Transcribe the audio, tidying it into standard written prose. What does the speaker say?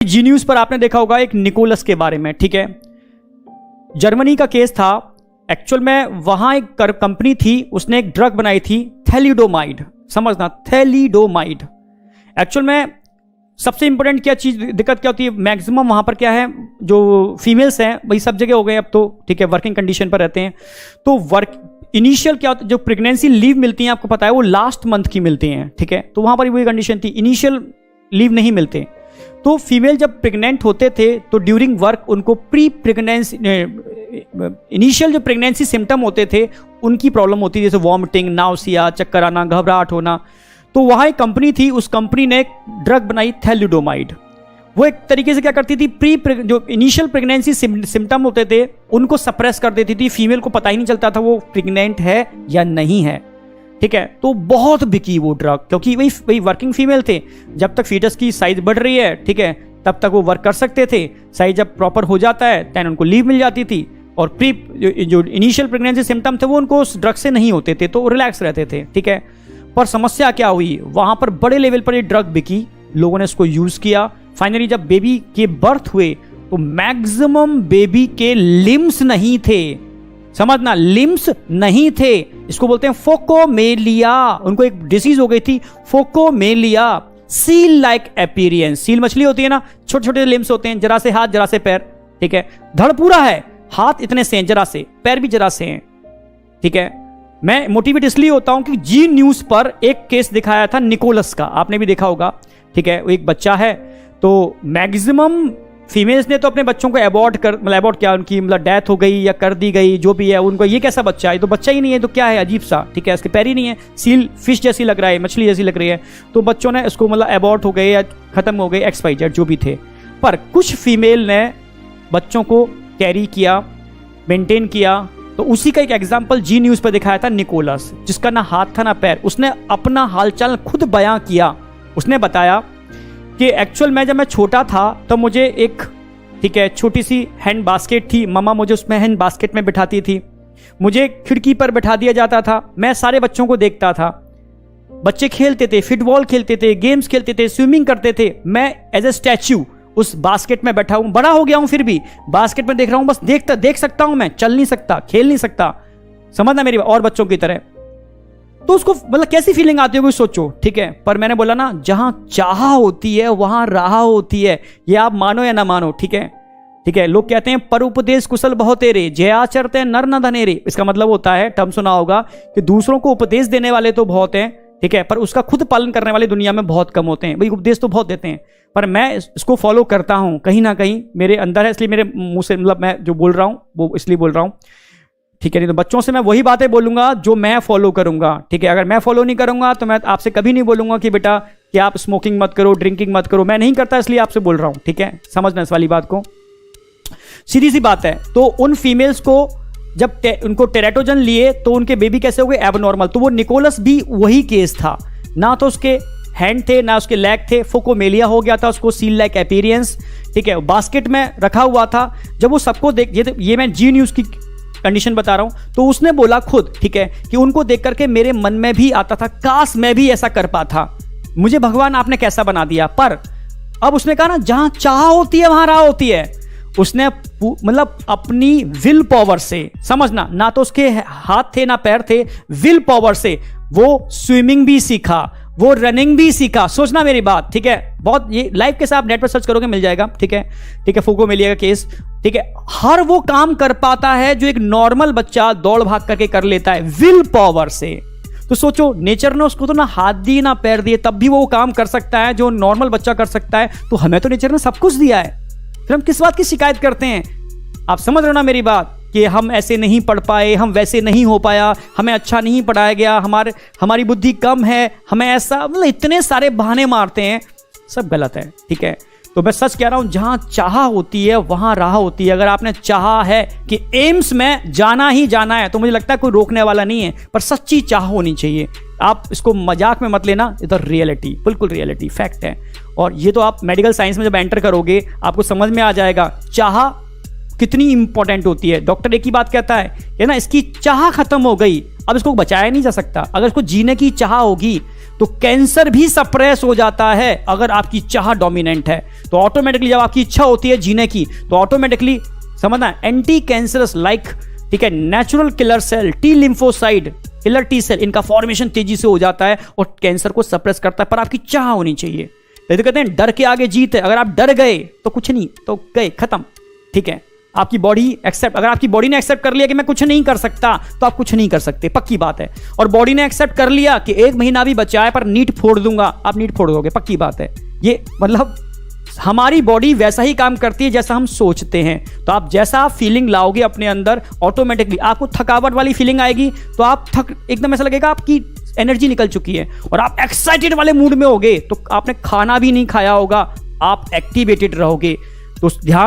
जी news पर आपने देखा होगा एक निकोलस के बारे में, ठीक है। जर्मनी का केस था। एक्चुअल में वहां एक कंपनी थी, उसने एक ड्रग बनाई थी थैलिडोमाइड, समझना, थैलिडोमाइड। एक्चुअल में सबसे इंपॉर्टेंट क्या चीज, दिक्कत क्या होती है, मैक्सिमम वहां पर क्या है, जो फीमेल्स हैं वही सब जगह हो गए अब तो, ठीक है, वर्किंग कंडीशन पर रहते हैं। तो वर्क इनिशियल क्या होता है, जो प्रेगनेंसी लीव मिलती है आपको पता है वो लास्ट मंथ की मिलती हैं, ठीक है। तो वहां पर वही कंडीशन थी, इनिशियल लीव नहीं मिलते। तो फीमेल जब प्रेग्नेंट होते थे तो ड्यूरिंग वर्क उनको प्री प्रेगनेंसी, इनिशियल जो प्रेगनेंसी सिम्टम होते थे उनकी प्रॉब्लम होती थी, जैसे वॉमिटिंग, नाउसिया, चक्कर आना, घबराहट होना। तो वहाँ एक कंपनी थी, उस कंपनी ने एक ड्रग बनाई थैलिडोमाइड। वो एक तरीके से क्या करती थी, जो इनिशियल प्रेगनेंसी सिम्टम होते थे उनको सप्रेस कर देती थी, फीमेल को पता ही नहीं चलता था वो प्रेग्नेंट है या नहीं है, ठीक है। तो बहुत बिकी वो ड्रग, क्योंकि वही वर्किंग फीमेल थे। जब तक फीटस की साइज बढ़ रही है, ठीक है, तब तक वो वर्क कर सकते थे। साइज जब प्रॉपर हो जाता है तब उनको लीव मिल जाती थी। और जो इनिशियल प्रेगनेंसी सिम्टम थे वो उनको उस ड्रग से नहीं होते थे, तो रिलैक्स रहते थे, ठीक है। पर समस्या क्या हुई, वहां पर बड़े लेवल पर ये ड्रग बिकी, लोगों ने इसको यूज किया। फाइनली जब बेबी के बर्थ हुए तो मैक्सिमम बेबी के लिम्स नहीं थे, समझना, लिम्स नहीं थे। इसको बोलते हैं फोकोमेलिया। उनको एक डिसीज हो गई थी phocomelia, seal like appearance. Seal मछली होती है ना, छोटे छोटे लिम्स होते हैं, जरा से हाथ जरा से पैर, ठीक है। धड़ पूरा है, हाथ इतने से हैं जरा से, पैर भी जरा से हैं, ठीक है। मैं मोटिवेट इसलिए होता हूं कि जी न्यूज पर एक केस दिखाया था निकोलस का, आपने भी देखा होगा, ठीक है। वो एक बच्चा है, तो मैक्सिमम फीमेल्स ने तो अपने बच्चों को अबॉर्ट क्या, उनकी मतलब डेथ हो गई या कर दी गई, जो भी है, उनको ये कैसा बच्चा है, तो बच्चा ही नहीं है, तो क्या है, अजीब सा, ठीक है, इसके पैर ही नहीं है, सील फिश जैसी लग रहा है, मछली जैसी लग रही है। तो बच्चों ने इसको मतलब अबॉर्ट हो गए या खत्म हो गए, XYZ जो भी थे। पर कुछ फीमेल ने बच्चों को कैरी किया, मेंटेन किया। तो उसी का एक एग्जाम्पल जी न्यूज पर दिखाया था निकोलस, जिसका ना हाथ था ना पैर। उसने अपना हालचाल खुद बयां किया। उसने बताया कि एक्चुअल में जब मैं छोटा था तो मुझे एक, ठीक है, छोटी सी हैंड बास्केट थी, मम्मा मुझे उसमें हैंड बास्केट में बिठाती थी, मुझे खिड़की पर बिठा दिया जाता था, मैं सारे बच्चों को देखता था, बच्चे खेलते थे, फुटबॉल खेलते थे, गेम्स खेलते थे, स्विमिंग करते थे, मैं एज ए स्टैच्यू उस बास्केट में बैठा हूं। बड़ा हो गया हूं फिर भी बास्केट में देख रहा हूं, बस देख सकता हूं, मैं चल नहीं सकता, खेल नहीं सकता, समझना मेरी और बच्चों की तरह। तो उसको मतलब कैसी फीलिंग आती होगी सोचो, ठीक है। पर मैंने बोला ना, जहां चाह होती है वहां राह होती है, ये आप मानो या ना मानो, ठीक है, ठीक है। लोग कहते हैं पर उपदेश कुशल बहुतेरे, जय आचरते हैं नर न धनेरे। इसका मतलब होता है, टर्म सुना होगा, कि दूसरों को उपदेश देने वाले तो बहुत हैं, ठीक है, पर उसका खुद पालन करने वाले दुनिया में बहुत कम होते हैं। भाई उपदेश तो बहुत देते हैं, पर मैं इसको फॉलो करता हूं, कहीं ना कहीं मेरे अंदर है, इसलिए मेरे मुंह से मतलब मैं जो बोल रहा हूं वो इसलिए बोल रहा हूं, ठीक है। नहीं तो बच्चों से मैं वही बातें बोलूंगा जो मैं फॉलो करूंगा, ठीक है। अगर मैं फॉलो नहीं करूंगा तो मैं आपसे कभी नहीं बोलूंगा कि बेटा कि आप स्मोकिंग मत करो, ड्रिंकिंग मत करो। मैं नहीं करता, इसलिए आपसे बोल रहा हूं, ठीक है। समझना इस वाली बात को, सीधी सी बात है। तो उन फीमेल्स को जब उनको टेराटोजन लिए तो उनके बेबी कैसे हो गए, एबनॉर्मल। तो वो निकोलस भी वही केस था, ना तो उसके हैंड थे ना उसके लेग थे, फोकोमेलिया हो गया था उसको, सील लाइक अपीयरेंस, ठीक है। बास्केट में रखा हुआ था। जब वो सबको देख, ये मैं जी न्यूज की कंडीशन बता रहा हूं, तो उसने बोला खुद, ठीक है, कि उनको देख करके मेरे मन में भी आता था, काश मैं भी ऐसा कर पाता, मुझे भगवान आपने कैसा बना दिया। पर अब उसने कहा ना, जहां चाह होती है वहां राह होती है। उसने मतलब अपनी विल पावर से, समझना, ना तो उसके हाथ थे ना पैर थे, विल पावर से वो स्विमिंग भी सीखा, वो रनिंग भी सीखा। सोचना मेरी बात, ठीक है। बहुत ये लाइव के साथ नेट पर सर्च करोगे मिल जाएगा, ठीक है, ठीक है। फोकोमेलिया का केस, ठीक है। हर वो काम कर पाता है जो एक नॉर्मल बच्चा दौड़ भाग करके कर लेता है, विल पावर से। तो सोचो, नेचर ने उसको तो ना हाथ दिए ना पैर दिए, तब भी वो काम कर सकता है जो नॉर्मल बच्चा कर सकता है। तो हमें तो नेचर ने सब कुछ दिया है, फिर हम किस बात की शिकायत करते हैं। आप समझ रहे हो ना मेरी बात, कि हम ऐसे नहीं पढ़ पाए, हम वैसे नहीं हो पाया, हमें अच्छा नहीं पढ़ाया गया, हमारी बुद्धि कम है, हमें ऐसा, मतलब इतने सारे बहाने मारते हैं, सब गलत है, ठीक है। तो मैं सच कह रहा हूं, जहां चाह होती है वहां राह होती है। अगर आपने चाहा है कि एम्स में जाना ही जाना है, तो मुझे लगता है कोई रोकने वाला नहीं है, पर सच्ची चाह होनी चाहिए। आप इसको मजाक में मत लेना, ये तो रियलिटी, बिल्कुल रियलिटी, फैक्ट है। और ये तो आप मेडिकल साइंस में जब एंटर करोगे आपको समझ में आ जाएगा चाह कितनी इंपॉर्टेंट होती है। डॉक्टर एक ही बात कहता है ना, इसकी चाह खत्म हो गई, अब इसको बचाया नहीं जा सकता। अगर इसको जीने की चाह होगी तो कैंसर भी सप्रेस हो जाता है अगर आपकी चाह डोमिनेंट है। तो ऑटोमेटिकली जब आपकी इच्छा होती है जीने की तो ऑटोमेटिकली समझना एंटी कैंसरस लाइक, ठीक है, natural killer cell, T lymphocyte, killer T cell, इनका फॉर्मेशन तेजी से हो जाता है और कैंसर को सप्रेस करता है। पर आपकी चाह होनी चाहिए। तो कहते हैं डर के आगे जीत है। अगर आप डर गए तो कुछ नहीं, तो गए, खत्म, ठीक है। आपकी बॉडी एक्सेप्ट, अगर आपकी बॉडी ने एक्सेप्ट कर लिया कि मैं कुछ नहीं कर सकता तो आप कुछ नहीं कर सकते, पक्की बात है। और बॉडी ने एक्सेप्ट कर लिया कि 1 महीना भी बचा है पर नीट फोड़ दूंगा, आप नीट फोड़ दोगे, पक्की बात है। ये मतलब हमारी बॉडी वैसा ही काम करती है जैसा हम सोचते हैं। तो आप जैसा आप फीलिंग लाओगे अपने अंदर, ऑटोमेटिकली आपको थकावट वाली फीलिंग आएगी तो आप एकदम ऐसा लगेगा आपकी एनर्जी निकल चुकी है। और आप एक्साइटेड वाले मूड में होगे तो आपने खाना भी नहीं खाया होगा, आप एक्टिवेटेड रहोगे। तो ध्यान